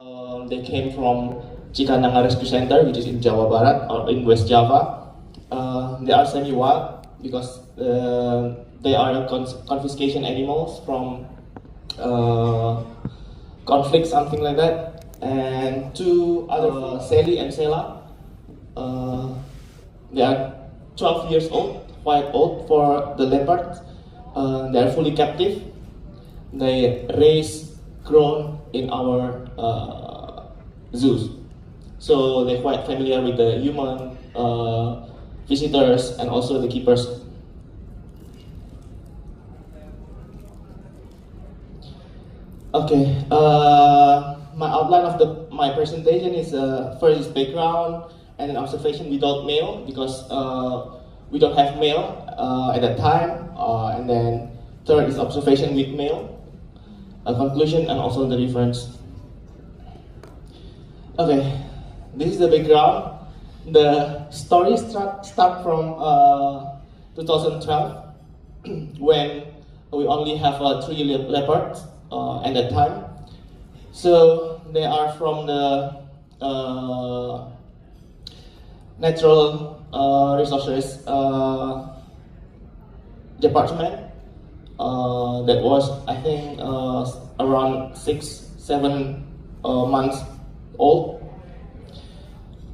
They came from Cikananga Rescue Center, which is in Jawa Barat or in West Java. They are semi-wild because they are confiscation animals from conflict, something like that. And two other, Sally and Sela, they are 12 years old, quite old for the leopard. They are fully captive. They raised, grown in our zoos. So they're quite familiar with the human visitors and also the keepers. Okay, my outline of my presentation is first is background and an observation without male because we don't have male at that time, and then third is observation with male, a conclusion and also the reference. Okay, this is the background. The story start from 2012 when we only have 3 leopards at that time. So they are from the natural resources department. That was, I think, around 6-7 months old.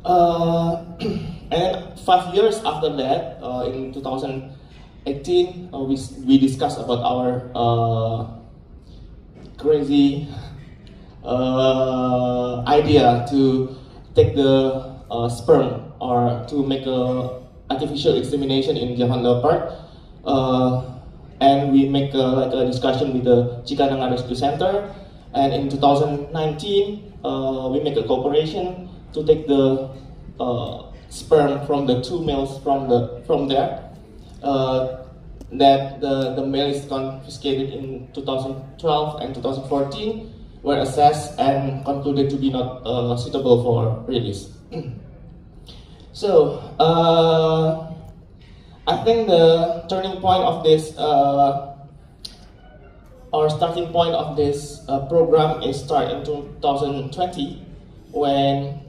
And 5 years after that, in 2018, we discussed about our crazy idea to take the sperm or to make a artificial insemination in Javan leopard. And we make like a discussion with the Cikananga Rescue Center. And in 2019, we make a cooperation to take the sperm from the 2 males from there. That the male is confiscated in 2012 and 2014, were assessed and concluded to be not suitable for release. So I think the turning point of this, or starting point of this program is start in 2020 when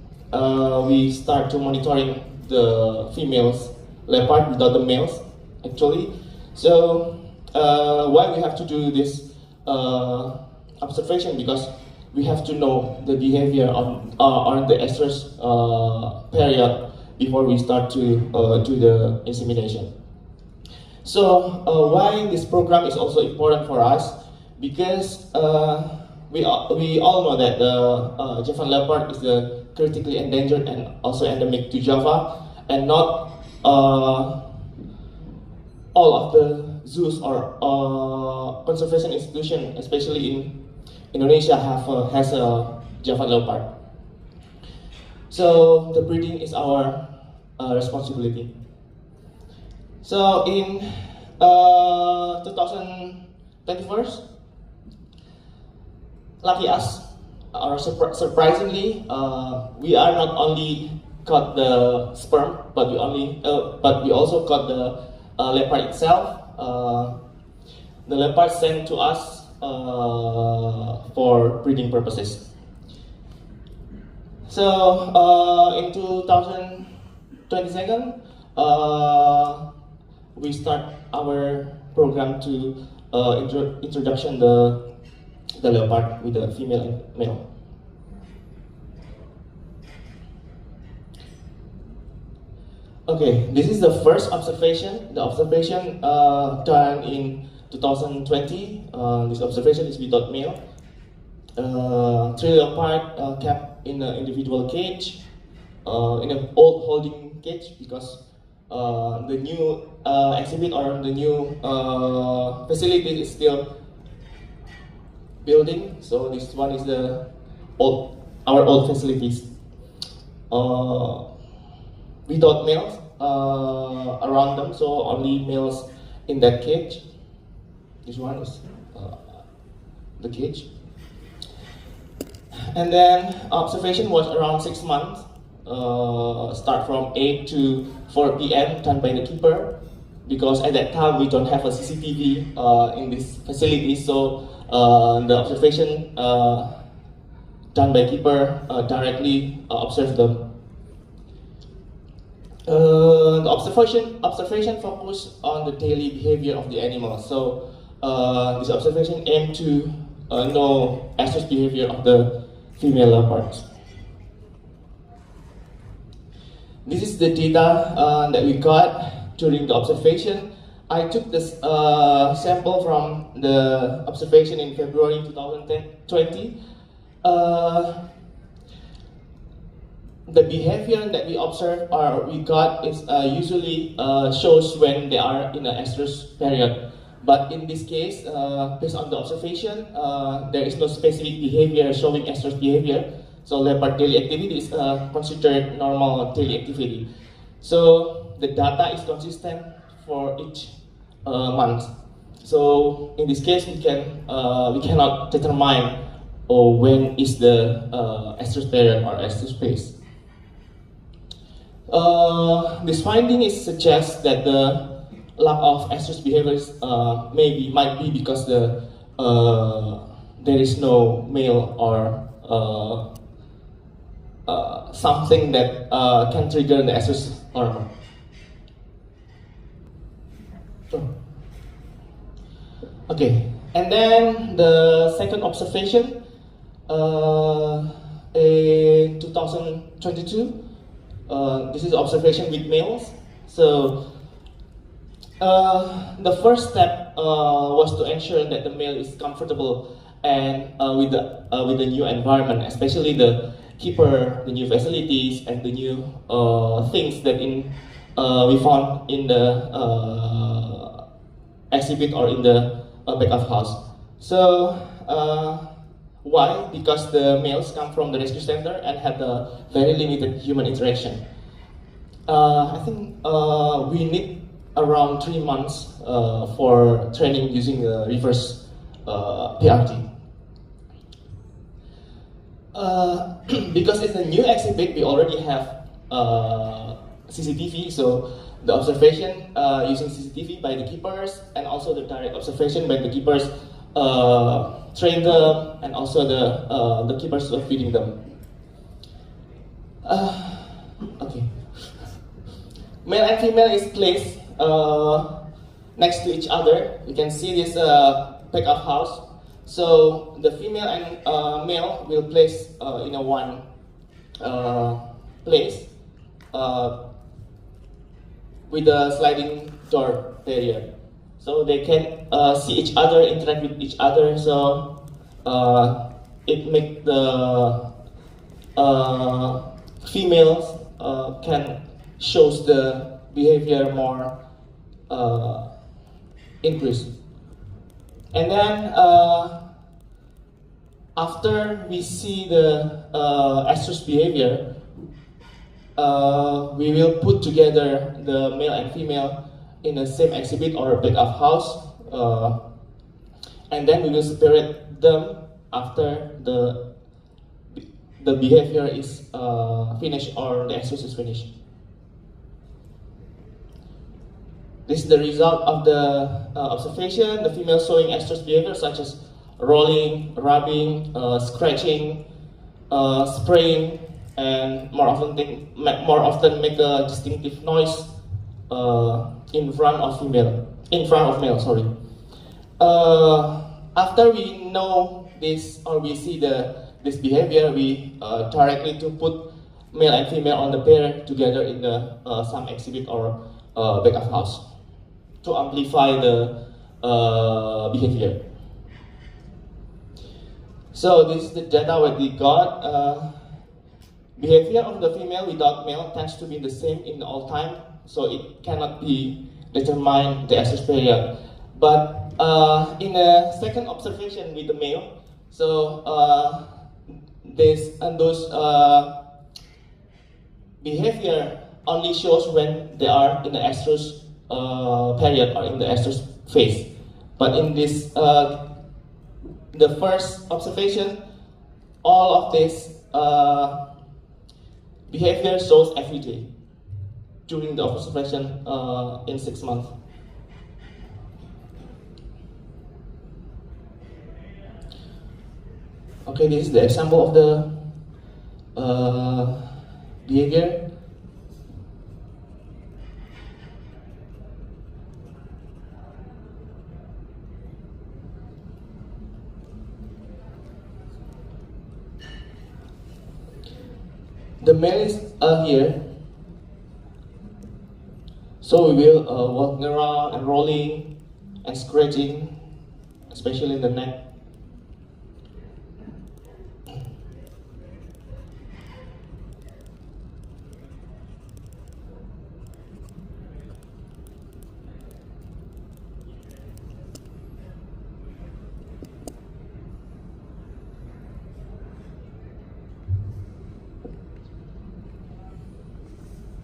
we start to monitoring the females leopard without the males actually. So why we have to do this observation? Because we have to know the behavior on the estrous period before we start to do the insemination. So why this program is also important for us? Because we all know that the Javan leopard is a critically endangered and also endemic to Java, and not all of the zoos or conservation institution, especially in Indonesia, has a Javan leopard. So the breeding is our responsibility. So in 2021, lucky us, or surprisingly, we are not only caught the sperm, but we also caught the leopard itself. The leopard sent to us for breeding purposes. So in 2022, we start our program to introduction the leopard with the female and male. Okay, this is the first observation. The observation done in 2020. This observation is without male. 3 leopard kept in an individual cage, in an old holding cage, because the new exhibit or the new facility is still building. So this one is our old facilities. Without males around them, so only males in that cage. This one is the cage. And then observation was around 6 months, start from 8 to 4 p.m. done by the keeper, because at that time we don't have a CCTV in this facility, so the observation done by keeper directly observe them. The observation focus on the daily behavior of the animal. So this observation aim to know Estrous behavior of the female leopards. This is the data that we got during the observation. I took this sample from the observation in February 2020. The behavior that we observe or we got is usually shows when they are in an estrous period. But in this case, based on the observation, there is no specific behavior showing estrous behavior. So leopard daily activity is considered normal daily activity. So the data is consistent for each month. So in this case, we cannot determine when is the estrous period or estrous phase. This finding suggests that the lack of estrous behaviors might be because there is no male or something that can trigger the estrous hormone. Okay, and then the second observation in 2022. This is observation with males. So the first step was to ensure that the male is comfortable and with the new environment, especially the keeper, the new facilities, and the new things that we found in the exhibit or in the backup house. So why? Because the males come from the rescue center and had a very limited human interaction. I think we need around 3 months for training using the reverse PRT. Because it's a new exhibit, we already have CCTV, so the observation using CCTV by the keepers and also the direct observation by the keepers train them and also the keepers are feeding them. Okay. Male and female is placed next to each other. You can see this backup house. So the female and male will place in a one place with a sliding door barrier. So they can see each other, interact with each other. So it makes the females can shows the behavior more increased. And then after we see the estrous behavior, we will put together the male and female in the same exhibit or backup house, and then we will separate them after the behavior is finished or the estrous is finished. This is the result of the observation. The female showing estrous behavior such as rolling, rubbing, scratching, spraying, and more often make a distinctive noise in front of male. Sorry. After we know this or we see this behavior, we directly to put male and female on the pair together in the some exhibit or backup house to amplify the behavior. So this is the data what we got. Behavior of the female without male tends to be the same in all time, so it cannot be determined the estrous period. But in a second observation with the male, so those behavior only shows when they are in the estrous period or in the estrous phase. But in this, the first observation, all of this behavior shows every day during the observation in 6 months. Okay, this is the example of the behavior. The male is here, so we will walking around and rolling and scratching, especially in the neck.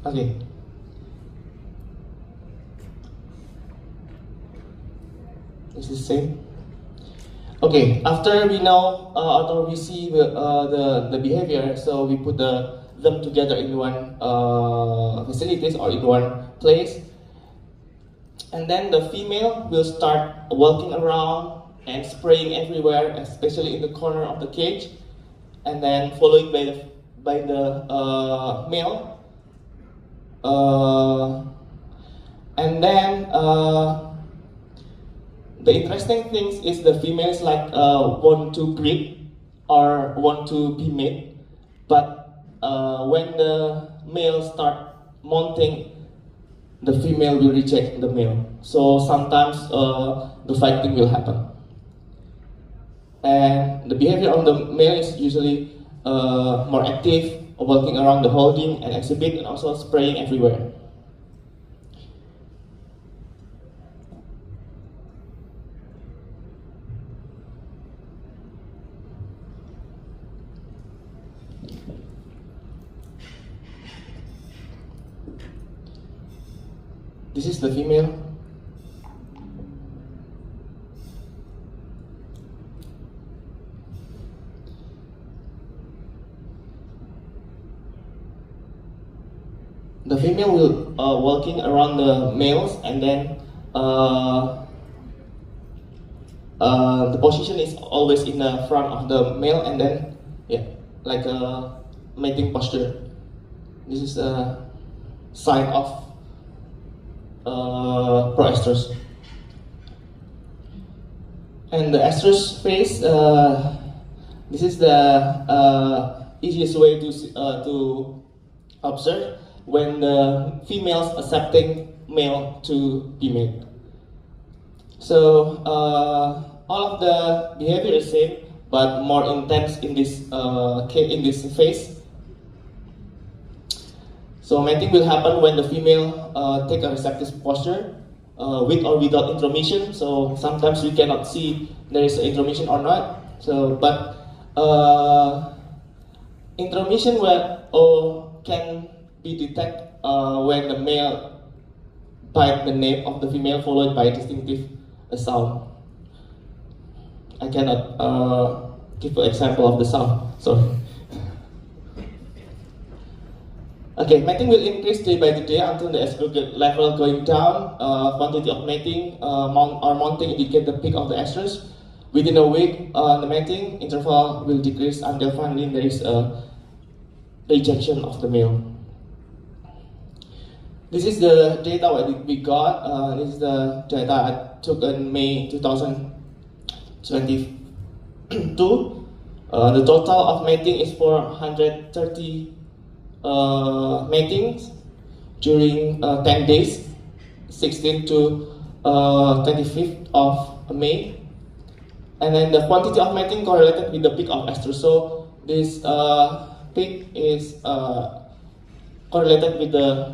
Okay. Is this same? Okay. After we know, after we see the behavior, so we put them together in one facilities or in one place, and then the female will start walking around and spraying everywhere, especially in the corner of the cage, and then followed by the male. And then the interesting thing is the females want to breed or want to be mate, but when the male start mounting, the female will reject the male. So sometimes the fighting will happen. And the behavior of the male is usually more active, walking around the holding and exhibit, and also spraying everywhere. This is the female. The female will walking around the males, and then the position is always in the front of the male, and then like a mating posture. This is a sign of pro-estrous. And the estrous phase, this is the easiest way to observe when the females accepting male to be mate. So all of the behavior is same, but more intense in this phase. So mating will happen when the female take a receptive posture with or without intromission. So sometimes we cannot see there is an intromission or not. So but intromission can be detected when the male bite the nape of the female, followed by a distinctive sound. I cannot give an example of the sound. Sorry. Okay, mating will increase day by day until the aggregate level going down. Quantity of mating or mounting indicate the peak of the estrus. Within a week, the mating interval will decrease until finally there is a rejection of the male. This is the data that we got. This is the data I took in May 2022. The total of mating is 430 matings during 10 days, 16 to 25th of May. And then the quantity of mating correlated with the peak of estrus. So this peak is correlated with the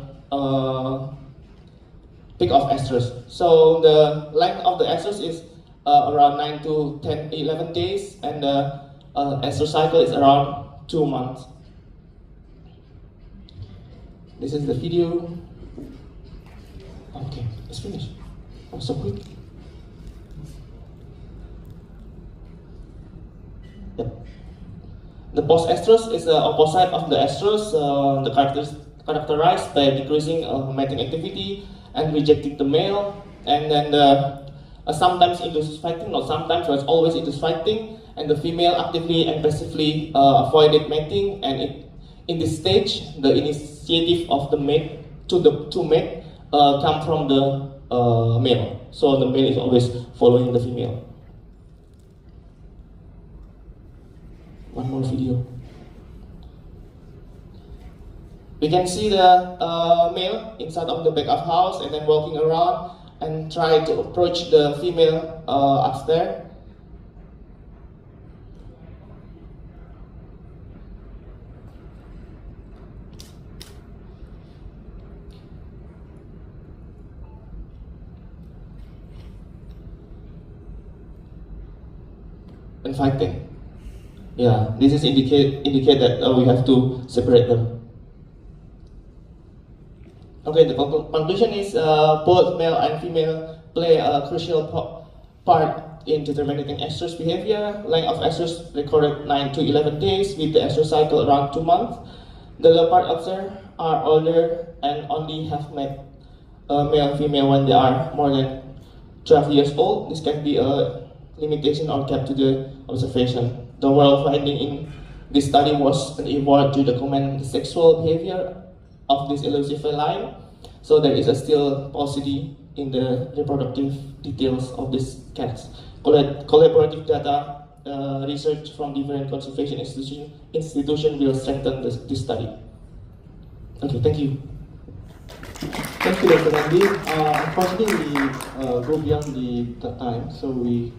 peak of estrus. So the length of the estrus is around 9 to 11 days, and the estrus cycle is around 2 months. This is the video. Okay, it's finished. Oh, so quick. Yep. The post-estrus is the opposite of the estrus. The characterized by decreasing mating activity and rejecting the male, and then sometimes induces fighting, not sometimes, but always induces fighting, and the female actively and passively avoided mating, and in this stage, the initiative of the mate to mate come from the male. So the male is always following the female. One more video. We can see the male inside of the back of house and then walking around and try to approach the female upstairs. And fighting. Yeah, this is indicate that we have to separate them. Okay, the conclusion is both male and female play a crucial part in determining estrous behavior. Length of estrous recorded 9 to 11 days, with the estrous cycle around 2 months. The leopard observed are older and only have met male and female when they are more than 12 years old. This can be a limitation or gap to the observation. The overall finding in this study was an award to document the sexual behavior of this elusive feline. So there is a still paucity in the reproductive details of these cats. Collaborative data research from different conservation institution will strengthen this study. Okay, thank you. Thank you, Dr. Randy. Unfortunately, we go beyond the time, so we